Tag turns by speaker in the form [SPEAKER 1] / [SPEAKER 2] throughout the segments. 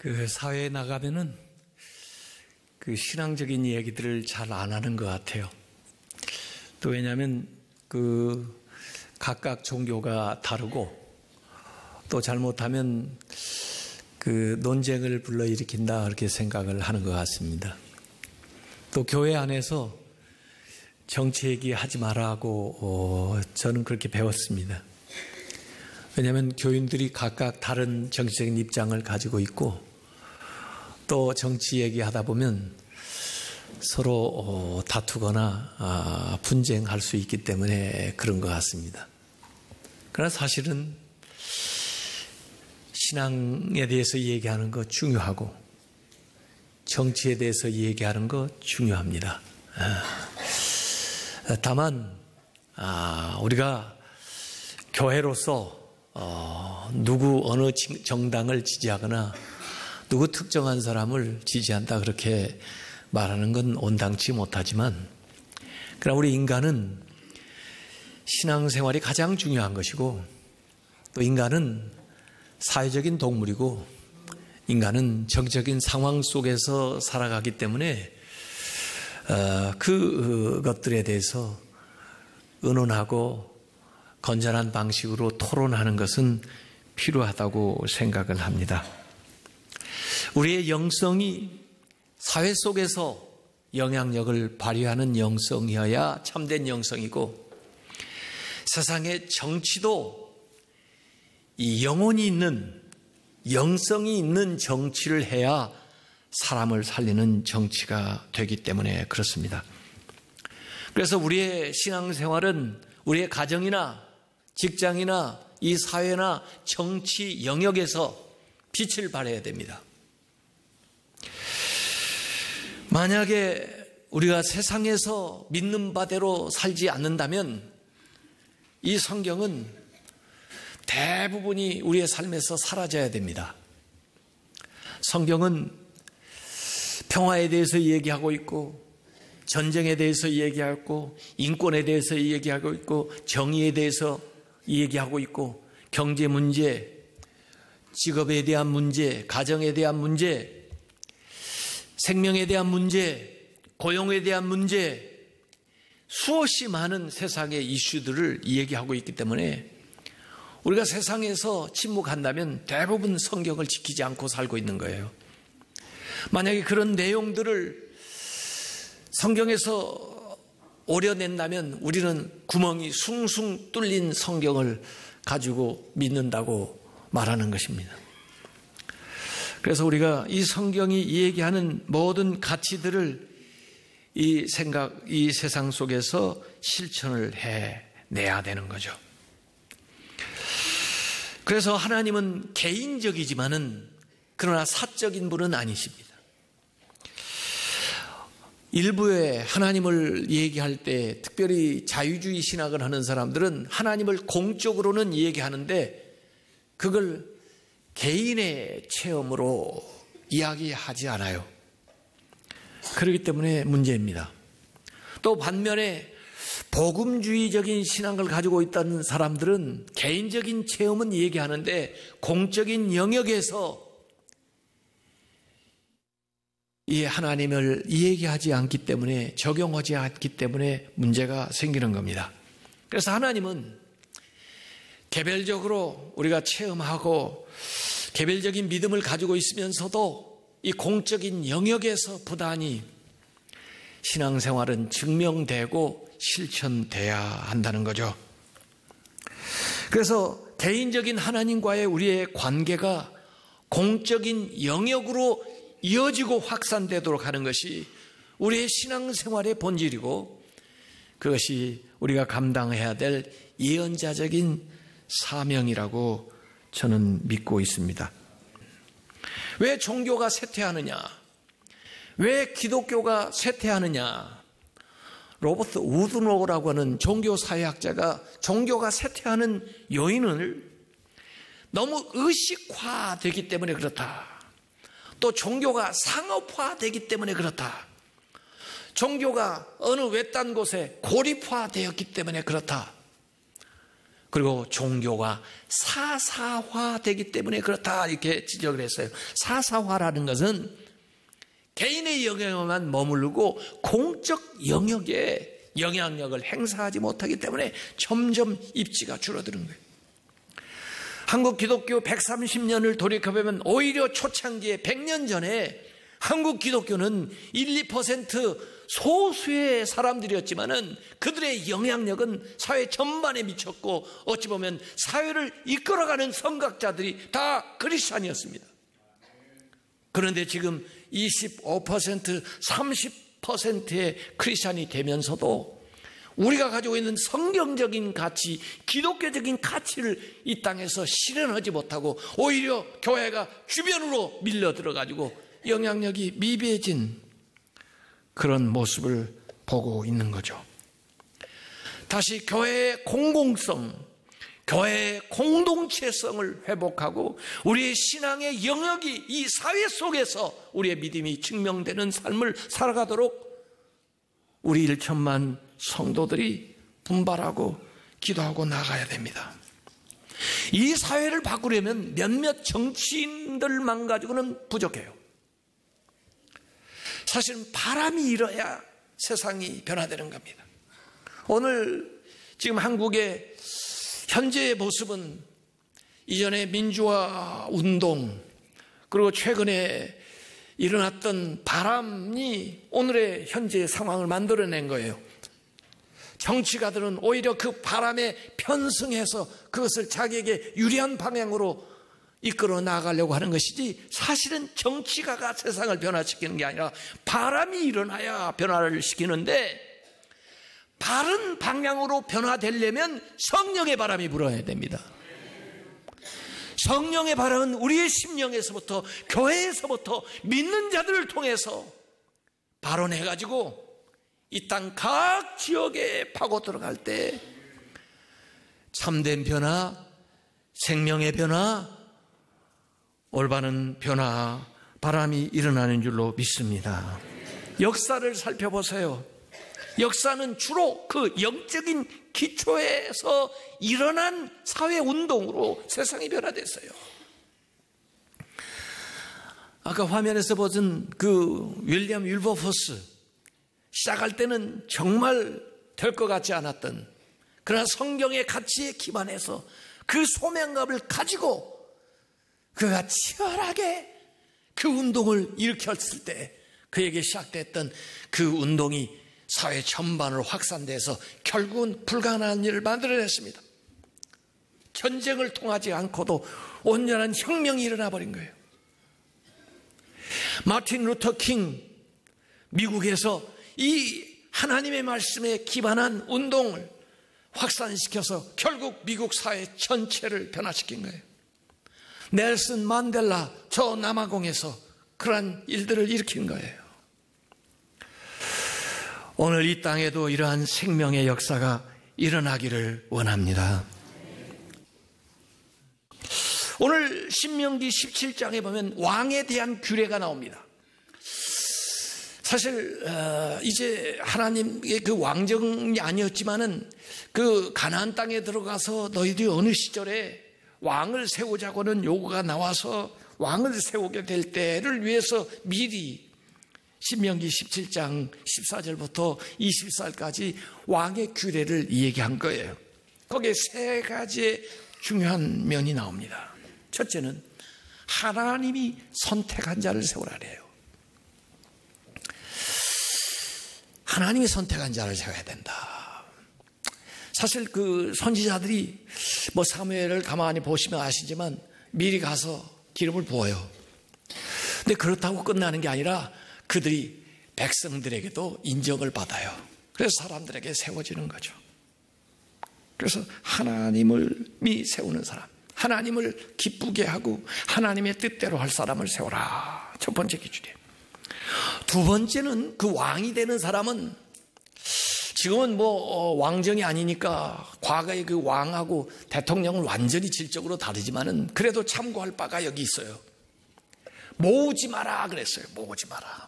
[SPEAKER 1] 그 사회에 나가면은 그 신앙적인 얘기들을 잘 안 하는 것 같아요. 또 왜냐하면 그 각각 종교가 다르고 또 잘못하면 그 논쟁을 불러일으킨다 그렇게 생각을 하는 것 같습니다. 또 교회 안에서 정치 얘기하지 말라고 저는 그렇게 배웠습니다. 왜냐하면 교인들이 각각 다른 정치적인 입장을 가지고 있고 또 정치 얘기하다 보면 서로 다투거나 분쟁할 수 있기 때문에 그런 것 같습니다. 그러나 사실은 신앙에 대해서 얘기하는 거 중요하고 정치에 대해서 얘기하는 거 중요합니다. 다만 우리가 교회로서 누구 어느 정당을 지지하거나 누구 특정한 사람을 지지한다 그렇게 말하는 건 온당치 못하지만 그러나 우리 인간은 신앙생활이 가장 중요한 것이고 또 인간은 사회적인 동물이고 인간은 정적인 상황 속에서 살아가기 때문에 그것들에 대해서 의논하고 건전한 방식으로 토론하는 것은 필요하다고 생각을 합니다. 우리의 영성이 사회 속에서 영향력을 발휘하는 영성이어야 참된 영성이고 세상의 정치도 이 영혼이 있는 영성이 있는 정치를 해야 사람을 살리는 정치가 되기 때문에 그렇습니다. 그래서 우리의 신앙생활은 우리의 가정이나 직장이나 이 사회나 정치 영역에서 빛을 발해야 됩니다. 만약에 우리가 세상에서 믿는 바대로 살지 않는다면 이 성경은 대부분이 우리의 삶에서 사라져야 됩니다. 성경은 평화에 대해서 얘기하고 있고 전쟁에 대해서 얘기하고 인권에 대해서 얘기하고 있고 정의에 대해서 얘기하고 있고 경제 문제, 직업에 대한 문제, 가정에 대한 문제, 생명에 대한 문제, 고용에 대한 문제, 수없이 많은 세상의 이슈들을 얘기하고 있기 때문에 우리가 세상에서 침묵한다면 대부분 성경을 지키지 않고 살고 있는 거예요. 만약에 그런 내용들을 성경에서 오려낸다면 우리는 구멍이 숭숭 뚫린 성경을 가지고 믿는다고 말하는 것입니다. 그래서 우리가 이 성경이 얘기하는 모든 가치들을 이 세상 속에서 실천을 해내야 되는 거죠. 그래서 하나님은 개인적이지만은 그러나 사적인 분은 아니십니다. 일부에 하나님을 얘기할 때 특별히 자유주의 신학을 하는 사람들은 하나님을 공적으로는 얘기하는데 그걸 개인의 체험으로 이야기하지 않아요. 그렇기 때문에 문제입니다. 또 반면에 복음주의적인 신앙을 가지고 있다는 사람들은 개인적인 체험은 얘기하는데 공적인 영역에서 이 하나님을 얘기하지 않기 때문에 적용하지 않기 때문에 문제가 생기는 겁니다. 그래서 하나님은 개별적으로 우리가 체험하고 개별적인 믿음을 가지고 있으면서도 이 공적인 영역에서 부단히 신앙생활은 증명되고 실천돼야 한다는 거죠. 그래서 개인적인 하나님과의 우리의 관계가 공적인 영역으로 이어지고 확산되도록 하는 것이 우리의 신앙생활의 본질이고 그것이 우리가 감당해야 될 예언자적인 사명이라고 저는 믿고 있습니다. 왜 종교가 쇠퇴하느냐? 왜 기독교가 쇠퇴하느냐? 로버트 우드노라고 하는 종교사회학자가 종교가 쇠퇴하는 요인을 너무 의식화되기 때문에 그렇다. 또 종교가 상업화되기 때문에 그렇다. 종교가 어느 외딴 곳에 고립화되었기 때문에 그렇다. 그리고 종교가 사사화되기 때문에 그렇다 이렇게 지적을 했어요. 사사화라는 것은 개인의 영역에만 머무르고 공적 영역에 영향력을 행사하지 못하기 때문에 점점 입지가 줄어드는 거예요. 한국 기독교 130년을 돌이켜보면 오히려 초창기에 100년 전에 한국 기독교는 1, 2% 소수의 사람들이었지만은 그들의 영향력은 사회 전반에 미쳤고 어찌 보면 사회를 이끌어가는 선각자들이 다 크리스찬이었습니다. 그런데 지금 25%, 30%의 크리스찬이 되면서도 우리가 가지고 있는 성경적인 가치, 기독교적인 가치를 이 땅에서 실현하지 못하고 오히려 교회가 주변으로 밀려 들어가지고 영향력이 미비해진 그런 모습을 보고 있는 거죠. 다시 교회의 공공성, 교회의 공동체성을 회복하고 우리의 신앙의 영역이 이 사회 속에서 우리의 믿음이 증명되는 삶을 살아가도록 우리 1천만 성도들이 분발하고 기도하고 나가야 됩니다. 이 사회를 바꾸려면 몇몇 정치인들만 가지고는 부족해요. 사실은 바람이 일어야 세상이 변화되는 겁니다. 오늘 지금 한국의 현재의 모습은 이전에 민주화 운동 그리고 최근에 일어났던 바람이 오늘의 현재의 상황을 만들어낸 거예요. 정치가들은 오히려 그 바람에 편승해서 그것을 자기에게 유리한 방향으로 이끌어 나가려고 하는 것이지 사실은 정치가가 세상을 변화시키는 게 아니라 바람이 일어나야 변화를 시키는데 바른 방향으로 변화되려면 성령의 바람이 불어야 됩니다. 성령의 바람은 우리의 심령에서부터 교회에서부터 믿는 자들을 통해서 발원해가지고 이 땅 각 지역에 파고 들어갈 때 참된 변화, 생명의 변화, 올바른 변화, 바람이 일어나는 줄로 믿습니다. 역사를 살펴보세요. 역사는 주로 그 영적인 기초에서 일어난 사회운동으로 세상이 변화됐어요. 아까 화면에서 보던 그 윌리엄 윌버포스 시작할 때는 정말 될 것 같지 않았던 그러나 성경의 가치에 기반해서 그 소명감을 가지고 그가 치열하게 그 운동을 일으켰을 때 그에게 시작됐던 그 운동이 사회 전반으로 확산돼서 결국은 불가능한 일을 만들어냈습니다. 전쟁을 통하지 않고도 온전한 혁명이 일어나 버린 거예요. 마틴 루터 킹, 미국에서 이 하나님의 말씀에 기반한 운동을 확산시켜서 결국 미국 사회 전체를 변화시킨 거예요. 넬슨 만델라 저 남아공에서 그러한 일들을 일으킨 거예요. 오늘 이 땅에도 이러한 생명의 역사가 일어나기를 원합니다. 오늘 신명기 17장에 보면 왕에 대한 규례가 나옵니다. 사실 이제 하나님의 그 왕정이 아니었지만은 그 가나안 땅에 들어가서 너희들이 어느 시절에 왕을 세우자고는 요구가 나와서 왕을 세우게 될 때를 위해서 미리 신명기 17장 14절부터 24절까지 왕의 규례를 얘기한 거예요. 거기에 세 가지의 중요한 면이 나옵니다. 첫째는 하나님이 선택한 자를 세우라래요. 하나님이 선택한 자를 세워야 된다. 사실 그 선지자들이 뭐 사무엘을 가만히 보시면 아시지만 미리 가서 기름을 부어요. 근데 그렇다고 끝나는 게 아니라 그들이 백성들에게도 인정을 받아요. 그래서 사람들에게 세워지는 거죠. 그래서 하나님이 세우는 사람, 하나님을 기쁘게 하고 하나님의 뜻대로 할 사람을 세워라. 첫 번째 기준이에요. 두 번째는 그 왕이 되는 사람은 지금은 뭐 왕정이 아니니까 과거의 그 왕하고 대통령은 완전히 질적으로 다르지만은 그래도 참고할 바가 여기 있어요. 모으지 마라 그랬어요. 모으지 마라.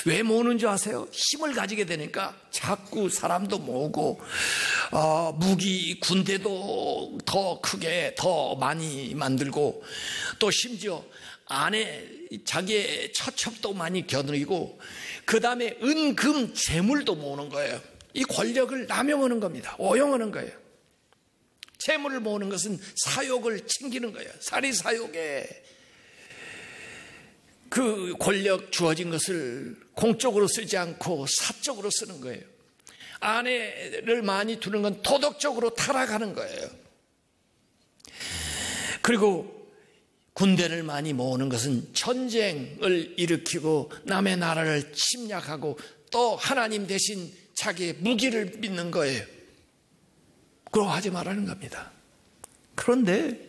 [SPEAKER 1] 왜 모으는 줄 아세요? 힘을 가지게 되니까 자꾸 사람도 모으고 무기 군대도 더 크게 더 많이 만들고 또 심지어 안에 자기의 처첩도 많이 겨누이고 그 다음에 은금 재물도 모으는 거예요. 이 권력을 남용하는 겁니다. 오용하는 거예요. 재물을 모으는 것은 사욕을 챙기는 거예요. 사리사욕에 그 권력 주어진 것을 공적으로 쓰지 않고 사적으로 쓰는 거예요. 아내를 많이 두는 건 도덕적으로 타락하는 거예요. 그리고 군대를 많이 모으는 것은 전쟁을 일으키고 남의 나라를 침략하고 또 하나님 대신 자기의 무기를 믿는 거예요. 그러고 하지 말라는 겁니다. 그런데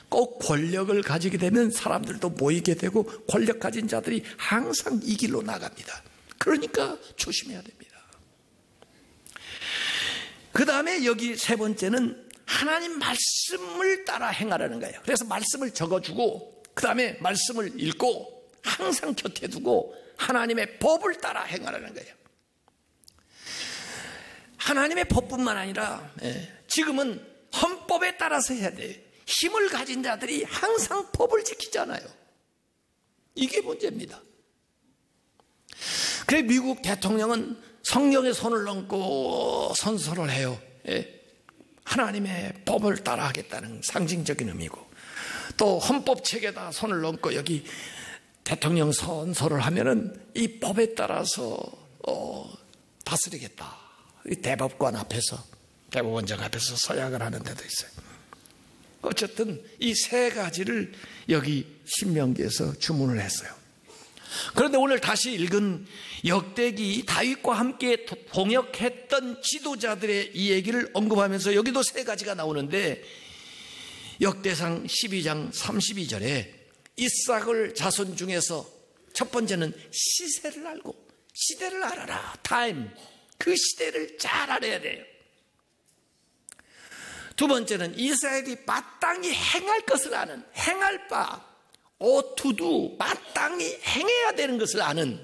[SPEAKER 1] 꼭 권력을 가지게 되면 사람들도 모이게 되고 권력 가진 자들이 항상 이 길로 나갑니다. 그러니까 조심해야 됩니다. 그 다음에 여기 세 번째는 하나님 말씀을 따라 행하라는 거예요. 그래서 말씀을 적어주고 그 다음에 말씀을 읽고 항상 곁에 두고 하나님의 법을 따라 행하라는 거예요. 하나님의 법뿐만 아니라 지금은 헌법에 따라서 해야 돼요. 힘을 가진 자들이 항상 법을 지키잖아요. 이게 문제입니다. 그래서 미국 대통령은 성경에 손을 얹고 선서를 해요. 하나님의 법을 따라하겠다는 상징적인 의미고 또 헌법책에다 손을 얹고 여기 대통령 선서를 하면은 이 법에 따라서 다스리겠다. 대법관 앞에서 대법원장 앞에서 서약을 하는 데도 있어요. 어쨌든 이 세 가지를 여기 신명기에서 주문을 했어요. 그런데 오늘 다시 읽은 역대기 다윗과 함께 동역했던 지도자들의 이 얘기를 언급하면서 여기도 세 가지가 나오는데 역대상 12장 32절에 이삭을 자손 중에서 첫 번째는 시세를 알고 시대를 알아라. 타임. 그 시대를 잘 알아야 돼요. 두 번째는 이스라엘이 마땅히 행할 것을 아는 행할 바 오투두 마땅히 행해야 되는 것을 아는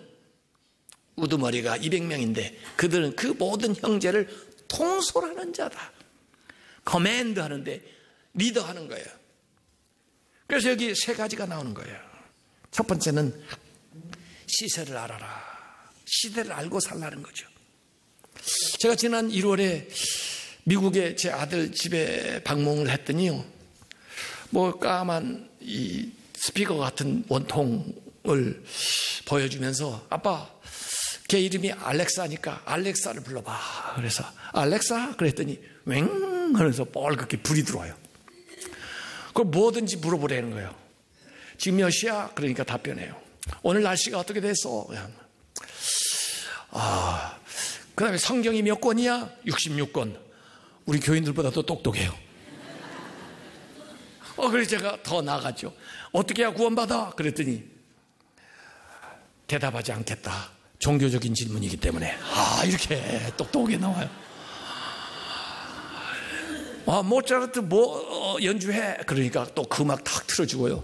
[SPEAKER 1] 우두머리가 200명인데 그들은 그 모든 형제를 통솔하는 자다. 커맨드 하는데 리더하는 거예요. 그래서 여기 세 가지가 나오는 거예요. 첫 번째는 시세를 알아라. 시대를 알고 살라는 거죠. 제가 지난 1월에 미국에 제 아들 집에 방문을 했더니요, 뭐 까만 이 스피커 같은 원통을 보여주면서 아빠, 걔 이름이 알렉사니까 알렉사를 불러봐. 그래서 알렉사? 그랬더니 웽 하면서 빨갛게 불이 들어와요. 그걸 뭐든지 물어보라는 거예요. 지금 몇 시야? 그러니까 답변해요. 오늘 날씨가 어떻게 됐어? 그 다음에 성경이 몇 권이야? 66권. 우리 교인들보다 더 똑똑해요. 그래서 제가 더 나가죠. 어떻게 해야 구원받아? 그랬더니 대답하지 않겠다. 종교적인 질문이기 때문에. 이렇게 똑똑하게 나와요. 모차르트 뭐 연주해? 그러니까 또 그 음악 탁 틀어주고요.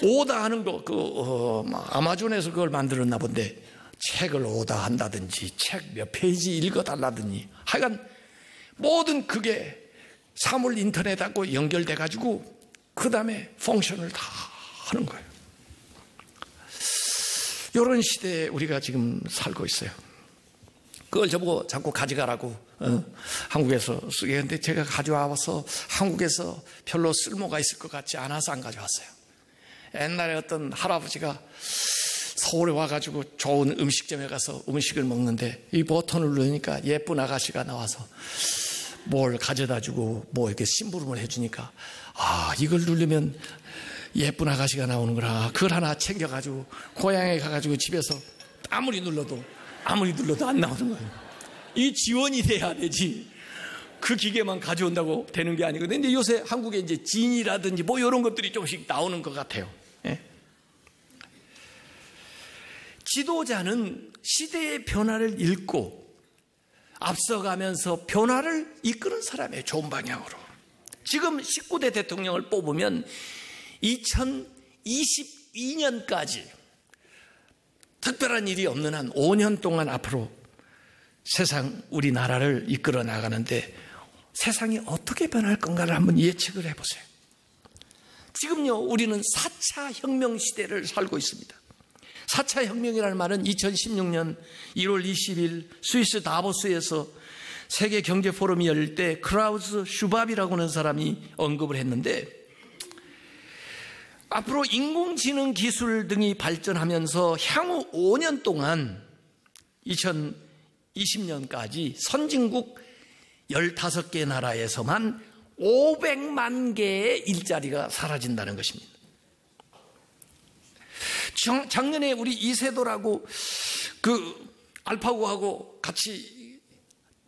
[SPEAKER 1] 오다 하는 거, 아마존에서 그걸 만들었나 본데 책을 오다 한다든지 책 몇 페이지 읽어달라든지 하여간 모든 그게 사물 인터넷하고 연결돼 가지고 그 다음에 펑션을 다 하는 거예요. 이런 시대에 우리가 지금 살고 있어요. 그걸 저보고 자꾸 가져가라고 한국에서 쓰게 했는데 제가 가져와서 한국에서 별로 쓸모가 있을 것 같지 않아서 안 가져왔어요. 옛날에 어떤 할아버지가 서울에 와가지고 좋은 음식점에 가서 음식을 먹는데 이 버튼을 누르니까 예쁜 아가씨가 나와서 뭘 가져다주고 뭐 이렇게 심부름을 해주니까 이걸 누르면 예쁜 아가씨가 나오는구나. 그걸 하나 챙겨가지고 고향에 가가지고 집에서 아무리 눌러도 안 나오는 거예요. 이 지원이 돼야 되지. 그 기계만 가져온다고 되는 게 아니거든요. 근데 요새 한국에 이제 진이라든지 뭐 이런 것들이 조금씩 나오는 것 같아요. 지도자는 시대의 변화를 읽고 앞서가면서 변화를 이끄는 사람이에요. 좋은 방향으로. 지금 19대 대통령을 뽑으면 2022년까지 특별한 일이 없는 한 5년 동안 앞으로 세상, 우리나라를 이끌어 나가는데 세상이 어떻게 변할 건가를 한번 예측을 해보세요. 지금요, 우리는 4차 혁명 시대를 살고 있습니다. 4차 혁명이라는 말은 2016년 1월 20일 스위스 다보스에서 세계 경제 포럼이 열릴 때 크라우스 슈밥이라고 하는 사람이 언급을 했는데, 앞으로 인공지능 기술 등이 발전하면서 향후 5년 동안 2020년까지 선진국 15개 나라에서만 500만 개의 일자리가 사라진다는 것입니다. 작년에 우리 이세돌하고 알파고하고 같이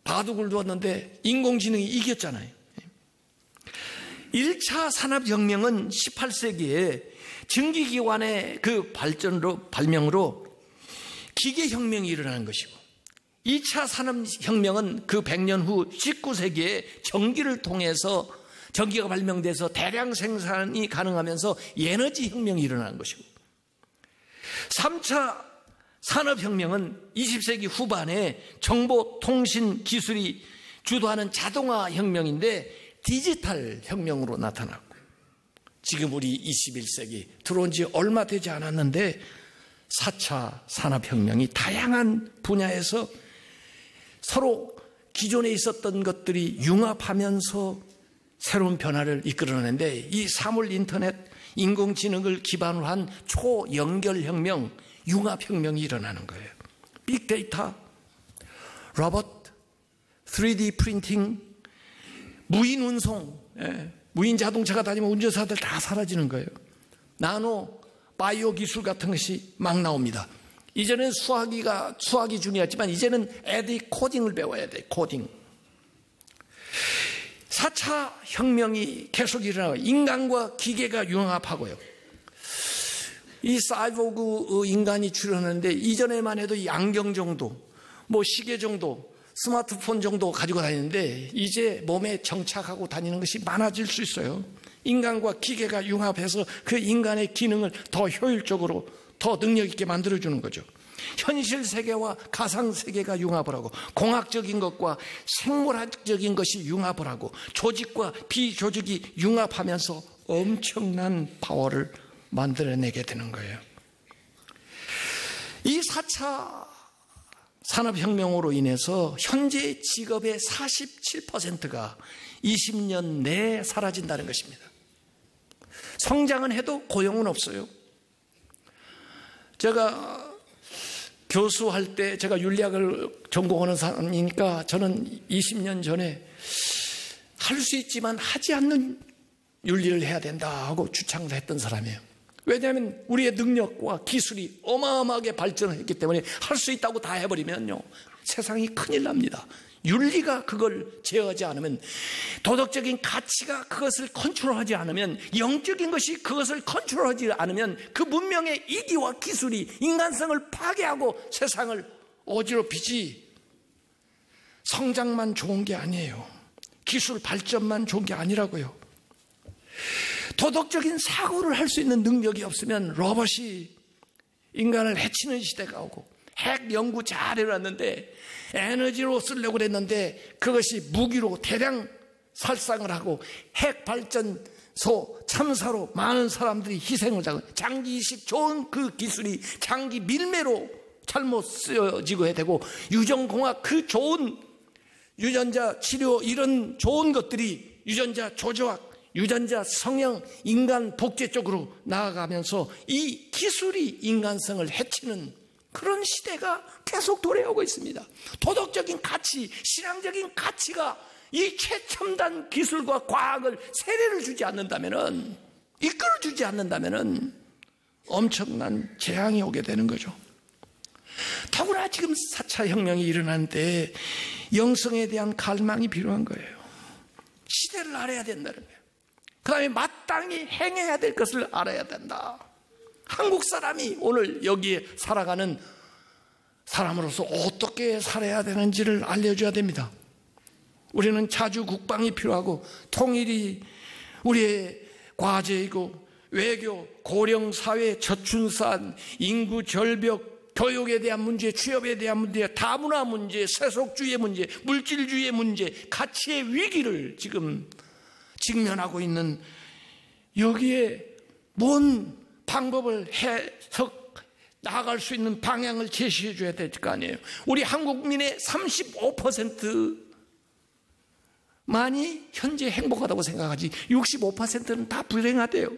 [SPEAKER 1] 바둑을 두었는데 인공지능이 이겼잖아요. 1차 산업혁명은 18세기에 증기기관의 그 발명으로 기계혁명이 일어나는 것이고, 2차 산업혁명은 그 100년 후 19세기에 전기를 통해서 전기가 발명돼서 대량 생산이 가능하면서 에너지 혁명이 일어나는 것이고, 3차 산업혁명은 20세기 후반에 정보통신 기술이 주도하는 자동화 혁명인데 디지털 혁명으로 나타났고, 지금 우리 21세기 들어온 지 얼마 되지 않았는데 4차 산업혁명이 다양한 분야에서 서로 기존에 있었던 것들이 융합하면서 새로운 변화를 이끌어내는데, 이 사물 인터넷, 인공지능을 기반으로 한 초연결혁명, 융합혁명이 일어나는 거예요. 빅데이터, 로봇, 3D 프린팅, 무인 운송, 무인 자동차가 다니면 운전사들 다 사라지는 거예요. 나노, 바이오 기술 같은 것이 막 나옵니다. 이제는 수학이 중요했지만 이제는 애들이 코딩을 배워야 돼. 코딩. 4차 혁명이 계속 일어나고 인간과 기계가 융합하고요. 이 사이보그 인간이 출현하는데 이전에만 해도 이 안경 정도, 시계 정도, 스마트폰 정도 가지고 다니는데 이제 몸에 정착하고 다니는 것이 많아질 수 있어요. 인간과 기계가 융합해서 그 인간의 기능을 더 효율적으로, 더 능력 있게 만들어주는 거죠. 현실 세계와 가상 세계가 융합을 하고, 공학적인 것과 생물학적인 것이 융합을 하고, 조직과 비조직이 융합하면서 엄청난 파워를 만들어내게 되는 거예요. 이 4차 산업혁명으로 인해서 현재 직업의 47%가 20년 내에 사라진다는 것입니다. 성장은 해도 고용은 없어요. 제가 교수할 때, 제가 윤리학을 전공하는 사람이니까 저는 20년 전에 할 수 있지만 하지 않는 윤리를 해야 된다 하고 주창을 했던 사람이에요. 왜냐하면 우리의 능력과 기술이 어마어마하게 발전했기 때문에 할 수 있다고 다 해버리면요, 세상이 큰일 납니다. 윤리가 그걸 제어하지 않으면, 도덕적인 가치가 그것을 컨트롤하지 않으면, 영적인 것이 그것을 컨트롤하지 않으면 그 문명의 이기와 기술이 인간성을 파괴하고 세상을 어지럽히지, 성장만 좋은 게 아니에요. 기술 발전만 좋은 게 아니라고요. 도덕적인 사고를 할 수 있는 능력이 없으면 로봇이 인간을 해치는 시대가 오고, 핵 연구 잘 해놨는데 에너지로 쓰려고 그랬는데 그것이 무기로 대량 살상을 하고 핵 발전소 참사로 많은 사람들이 희생을 당하고, 장기 이식 좋은 그 기술이 장기 밀매로 잘못 쓰여지고 해야 되고, 유전공학 그 좋은 유전자 치료 이런 좋은 것들이 유전자 조조학, 유전자 성형, 인간 복제 쪽으로 나아가면서 이 기술이 인간성을 해치는 그런 시대가 계속 도래하고 있습니다. 도덕적인 가치, 신앙적인 가치가 이 최첨단 기술과 과학을 세례를 주지 않는다면은, 이끌어주지 않는다면은 엄청난 재앙이 오게 되는 거죠. 더구나 지금 4차 혁명이 일어나는데 영성에 대한 갈망이 필요한 거예요. 시대를 알아야 된다는 거예요. 그 다음에 마땅히 행해야 될 것을 알아야 된다. 한국 사람이 오늘 여기에 살아가는 사람으로서 어떻게 살아야 되는지를 알려줘야 됩니다. 우리는 자주 국방이 필요하고, 통일이 우리의 과제이고, 외교, 고령사회, 저출산, 인구 절벽, 교육에 대한 문제, 취업에 대한 문제, 다문화 문제, 세속주의의 문제, 물질주의의 문제, 가치의 위기를 지금 직면하고 있는, 여기에 뭔 방법을 해석 나아갈 수 있는 방향을 제시해 줘야 될 거 아니에요. 우리 한국민의 35%만이 현재 행복하다고 생각하지 65%는 다 불행하대요.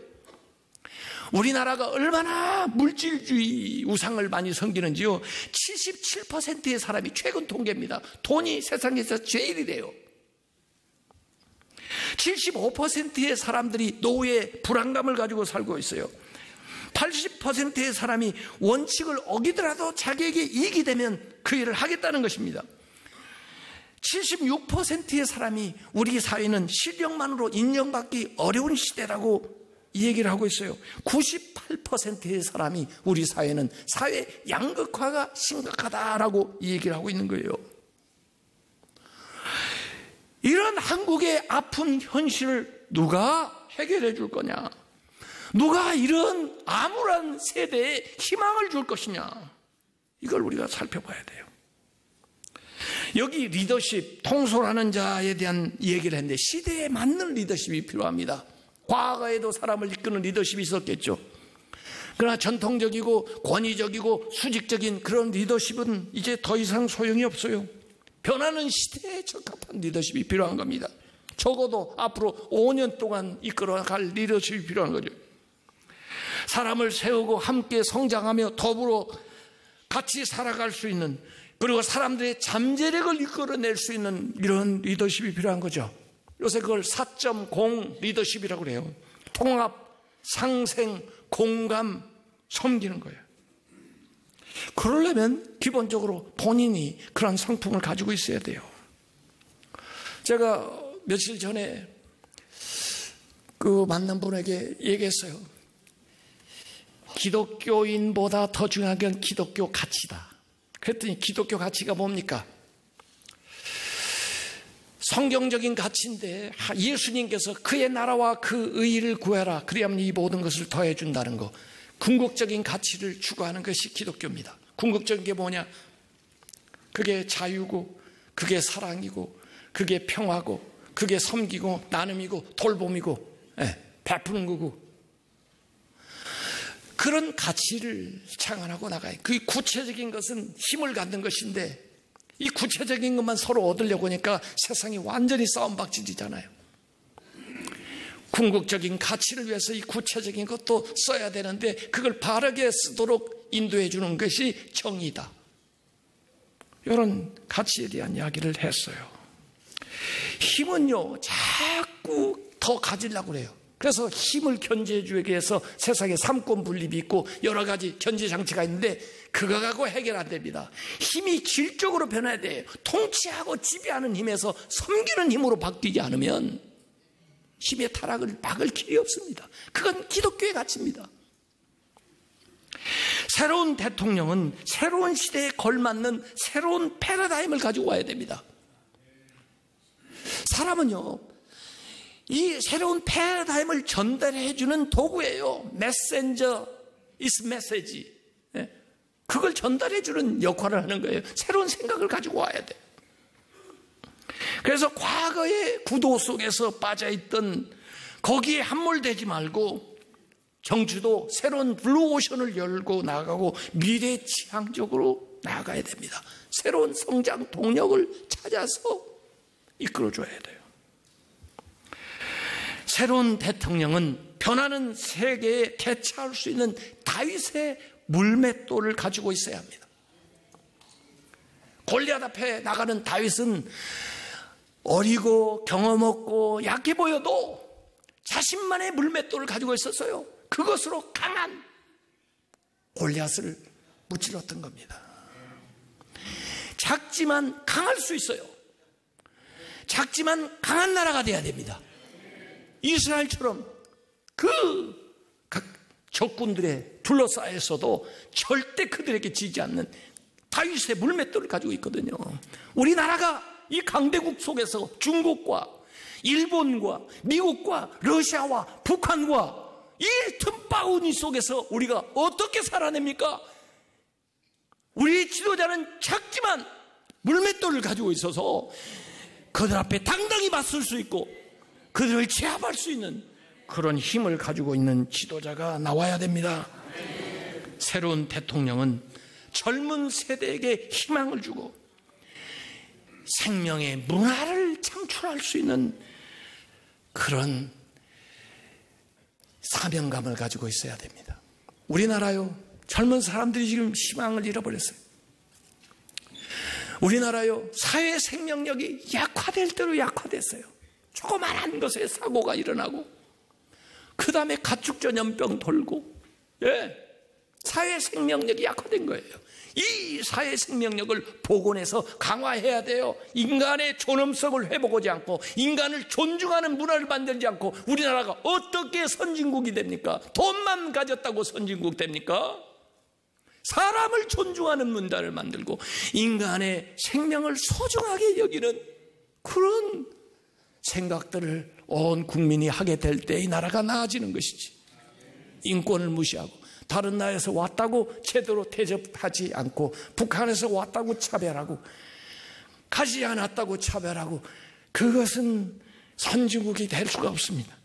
[SPEAKER 1] 우리나라가 얼마나 물질주의 우상을 많이 섬기는지요. 77%의 사람이, 최근 통계입니다, 돈이 세상에서 제일이래요. 75%의 사람들이 노후에 불안감을 가지고 살고 있어요. 80%의 사람이 원칙을 어기더라도 자기에게 이익이 되면 그 일을 하겠다는 것입니다. 76%의 사람이 우리 사회는 실력만으로 인정받기 어려운 시대라고 이 얘기를 하고 있어요. 98%의 사람이 우리 사회는 사회 양극화가 심각하다라고 이 얘기를 하고 있는 거예요. 이런 한국의 아픈 현실을 누가 해결해 줄 거냐? 누가 이런 암울한 세대에 희망을 줄 것이냐? 이걸 우리가 살펴봐야 돼요. 여기 리더십, 통솔하는 자에 대한 얘기를 했는데 시대에 맞는 리더십이 필요합니다. 과거에도 사람을 이끄는 리더십이 있었겠죠. 그러나 전통적이고 권위적이고 수직적인 그런 리더십은 이제 더 이상 소용이 없어요. 변하는 시대에 적합한 리더십이 필요한 겁니다. 적어도 앞으로 5년 동안 이끌어갈 리더십이 필요한 거죠. 사람을 세우고 함께 성장하며 더불어 같이 살아갈 수 있는, 그리고 사람들의 잠재력을 이끌어낼 수 있는 이런 리더십이 필요한 거죠. 요새 그걸 4.0 리더십이라고 그래요. 통합, 상생, 공감, 섬기는 거예요. 그러려면 기본적으로 본인이 그런 성품을 가지고 있어야 돼요. 제가 며칠 전에 그 만난 분에게 얘기했어요. 기독교인보다 더 중요한 건 기독교 가치다. 그랬더니 기독교 가치가 뭡니까? 성경적인 가치인데 예수님께서 그의 나라와 그 의의를 구해라, 그리하면 이 모든 것을 더해준다는 거. 궁극적인 가치를 추구하는 것이 기독교입니다. 궁극적인 게 뭐냐? 그게 자유고, 그게 사랑이고, 그게 평화고, 그게 섬기고 나눔이고 돌봄이고, 베푸는 거고, 그런 가치를 창안하고 나가요. 그 구체적인 것은 힘을 갖는 것인데, 이 구체적인 것만 서로 얻으려고 하니까 세상이 완전히 싸움박질이잖아요. 궁극적인 가치를 위해서 이 구체적인 것도 써야 되는데 그걸 바르게 쓰도록 인도해 주는 것이 정의다. 이런 가치에 대한 이야기를 했어요. 힘은요, 자꾸 더 가지려고 그래요. 그래서 힘을 견제해 주기 위해서 세상에 삼권 분립이 있고 여러 가지 견제 장치가 있는데 그거 갖고 해결 안 됩니다. 힘이 질적으로 변해야 돼요. 통치하고 지배하는 힘에서 섬기는 힘으로 바뀌지 않으면 힘의 타락을 막을 길이 없습니다. 그건 기독교의 가치입니다. 새로운 대통령은 새로운 시대에 걸맞는 새로운 패러다임을 가지고 와야 됩니다. 사람은요, 이 새로운 패러다임을 전달해 주는 도구예요. 메신저 is message. 그걸 전달해 주는 역할을 하는 거예요. 새로운 생각을 가지고 와야 돼요. 그래서 과거의 구도 속에서 빠져있던 거기에 함몰되지 말고 정치도 새로운 블루오션을 열고 나가고 미래지향적으로 나아가야 됩니다. 새로운 성장 동력을 찾아서 이끌어줘야 돼요. 새로운 대통령은 변하는 세계에 대처할 수 있는 다윗의 물맷돌을 가지고 있어야 합니다. 골리앗 앞에 나가는 다윗은 어리고 경험 없고 약해 보여도 자신만의 물맷돌을 가지고 있었어요. 그것으로 강한 골리앗을 무찔렀던 겁니다. 작지만 강할 수 있어요. 작지만 강한 나라가 돼야 됩니다. 이스라엘처럼 각 적군들에 둘러싸여서도 절대 그들에게 지지 않는 다윗의 물맷돌을 가지고 있거든요. 우리나라가 이 강대국 속에서 중국과 일본과 미국과 러시아와 북한과 이 틈바구니 속에서 우리가 어떻게 살아냅니까? 우리 지도자는 작지만 물맷돌을 가지고 있어서 그들 앞에 당당히 맞설 수 있고 그들을 제압할 수 있는 그런 힘을 가지고 있는 지도자가 나와야 됩니다. 새로운 대통령은 젊은 세대에게 희망을 주고 생명의 문화를 창출할 수 있는 그런 사명감을 가지고 있어야 됩니다. 우리나라요, 젊은 사람들이 지금 희망을 잃어버렸어요. 우리나라요, 사회 생명력이 약화될 대로 약화됐어요. 조그만한 것에 사고가 일어나고 그 다음에 가축전염병 돌고, 사회 생명력이 약화된 거예요. 이 사회 생명력을 복원해서 강화해야 돼요. 인간의 존엄성을 회복하지 않고 인간을 존중하는 문화를 만들지 않고 우리나라가 어떻게 선진국이 됩니까? 돈만 가졌다고 선진국 됩니까? 사람을 존중하는 문화를 만들고 인간의 생명을 소중하게 여기는 그런 생각들을 온 국민이 하게 될 때 이 나라가 나아지는 것이지. 인권을 무시하고 다른 나라에서 왔다고 제대로 대접하지 않고 북한에서 왔다고 차별하고 가지 않았다고 차별하고 그것은 선진국이 될 수가 없습니다.